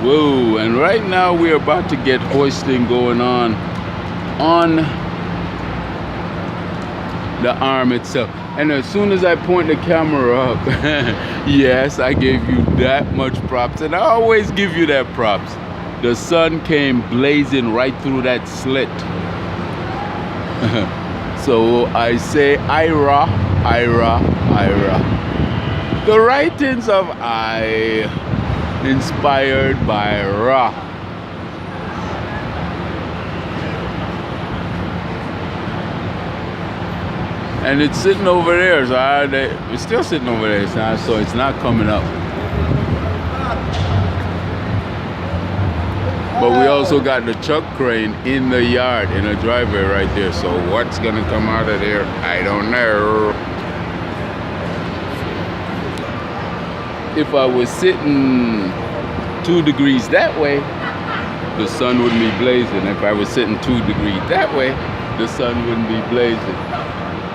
Whoa, and right now we're about to get hoisting going on the arm itself. And as soon as I point the camera up, yes, I gave you that much props, and I always give you that props. The sun came blazing right through that slit. So I say Ira, Ira, Ira. The writings of I, inspired by Ra. And it's sitting over there, so it's still sitting over there, so it's not coming up. But we also got the chuck crane in the yard, in a driveway right there. So what's gonna come out of there, I don't know. If I was sitting 2 degrees that way, the sun wouldn't be blazing. If I was sitting 2 degrees that way, the sun wouldn't be blazing.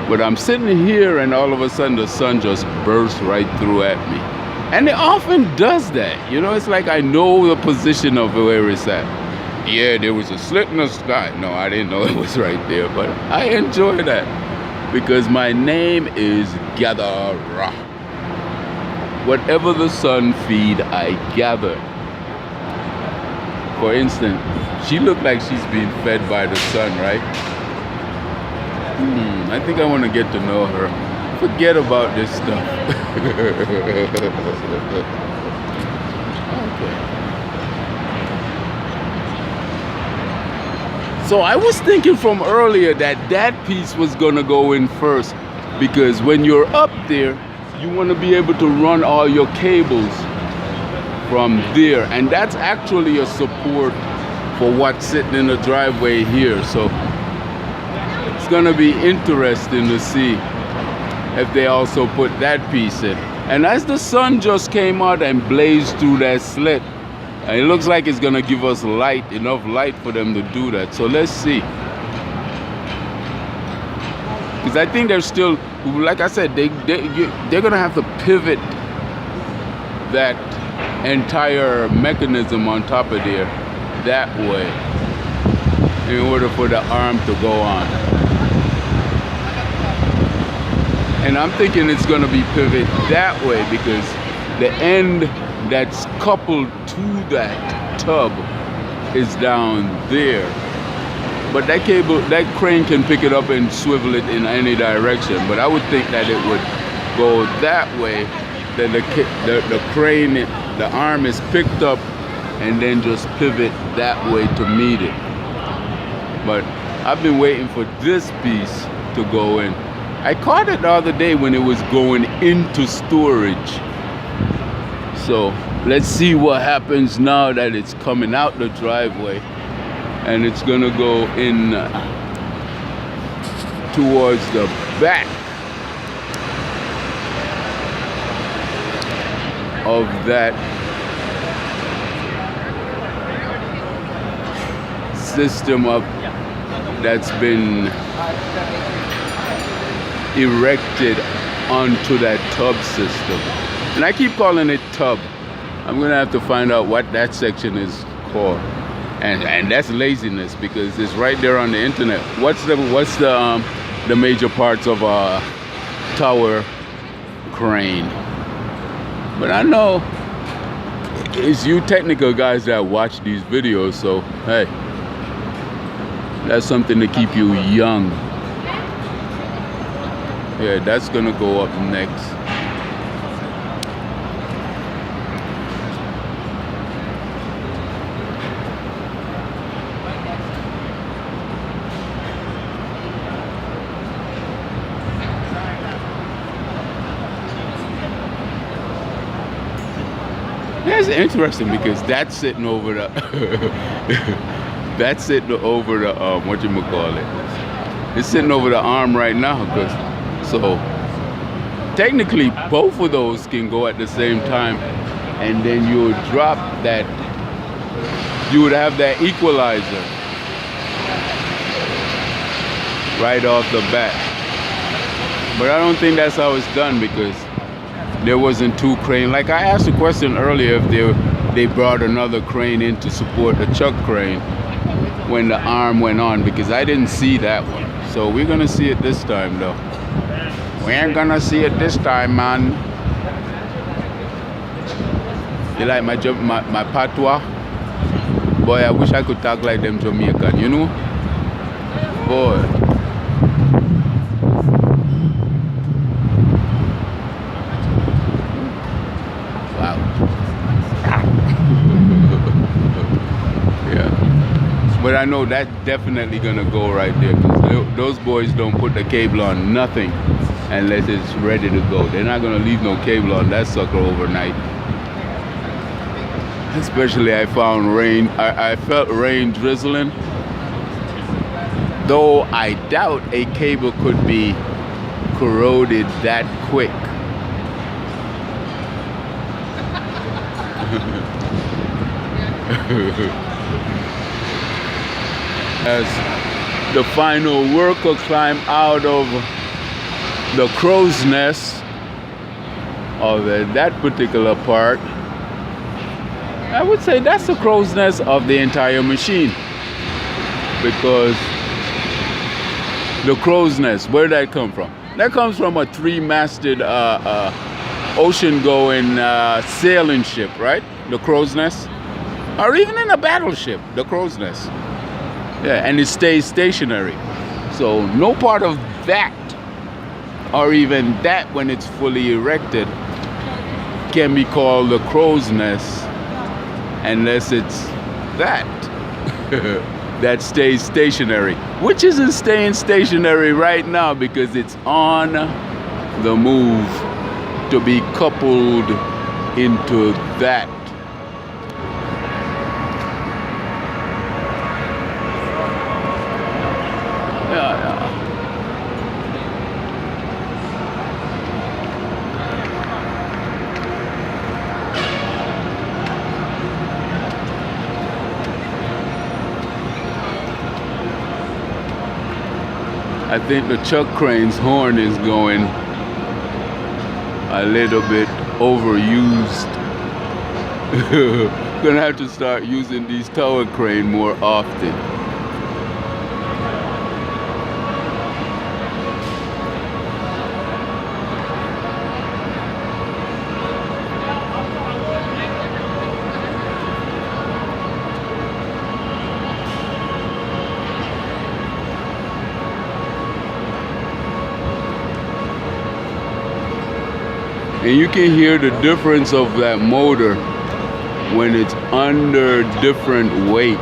But I'm sitting here and all of a sudden the sun just bursts right through at me. And it often does that. You know, it's like I know the position of where it's at. Yeah, there was a slit in the sky. No, I didn't know it was right there, but I enjoy that because my name is Gatherer. Whatever the sun feed, I gather. For instance, she looked like she's being fed by the sun, right? I think I want to get to know her. Forget about this stuff. Okay. So I was thinking from earlier that piece was gonna go in first, because when you're up there, you want to be able to run all your cables from there, and that's actually a support for what's sitting in the driveway here. So it's gonna be interesting to see if they also put that piece in. And as the sun just came out and blazed through that slit, and it looks like it's gonna give us light, enough light for them to do that. So let's see. Because I think they're still, like I said, they're gonna have to pivot that entire mechanism on top of there that way in order for the arm to go on. And I'm thinking it's gonna be pivot that way because the end that's coupled to that tub is down there. But that cable, that crane can pick it up and swivel it in any direction. But I would think that it would go that way, then the crane, the arm is picked up and then just pivot that way to meet it. But I've been waiting for this piece to go in. I caught it the other day when it was going into storage. So let's see what happens now that it's coming out the driveway and it's gonna go in towards the back of that system up that's been erected onto that tub system. And I keep calling it tub. I'm gonna have to find out what that section is called. And that's laziness because it's right there on the internet. What's the major parts of a tower crane? But I know it's you technical guys that watch these videos, so hey, that's something to keep you young. Yeah, that's gonna go up next. That's interesting because that's sitting over the that's sitting over the whatchamacallit. It's sitting over the arm right now, because so technically both of those can go at the same time, and then you would drop that, you would have that equalizer right off the bat. But I don't think that's how it's done because there wasn't two cranes. Like I asked a question earlier if they brought another crane in to support the chuck crane when the arm went on, because I didn't see that one. So we're gonna see it this time though. We ain't gonna see it this time, man. You like my patois? Boy, I wish I could talk like them Jamaican, you know? Boy. Wow. Yeah. But I know that's definitely gonna go right there, because those boys don't put the cable on nothing unless it's ready to go. They're not gonna leave no cable on that sucker overnight. Especially I found rain, I felt rain drizzling. Though I doubt a cable could be corroded that quick. As the final worker climb out of the crow's nest of that particular part, I would say that's the crow's nest of the entire machine, because the crow's nest, where did that come from? That comes from a three-masted ocean-going sailing ship, right? The crow's nest, or even in a battleship, the crow's nest. Yeah, and it stays stationary. So no part of that, or even that when it's fully erected, can be called the crow's nest unless it's that. That stays stationary, which isn't staying stationary right now because it's on the move to be coupled into that. I think the chuck crane's horn is going a little bit overused. Gonna have to start using these tower crane more often. And you can hear the difference of that motor when it's under different weight.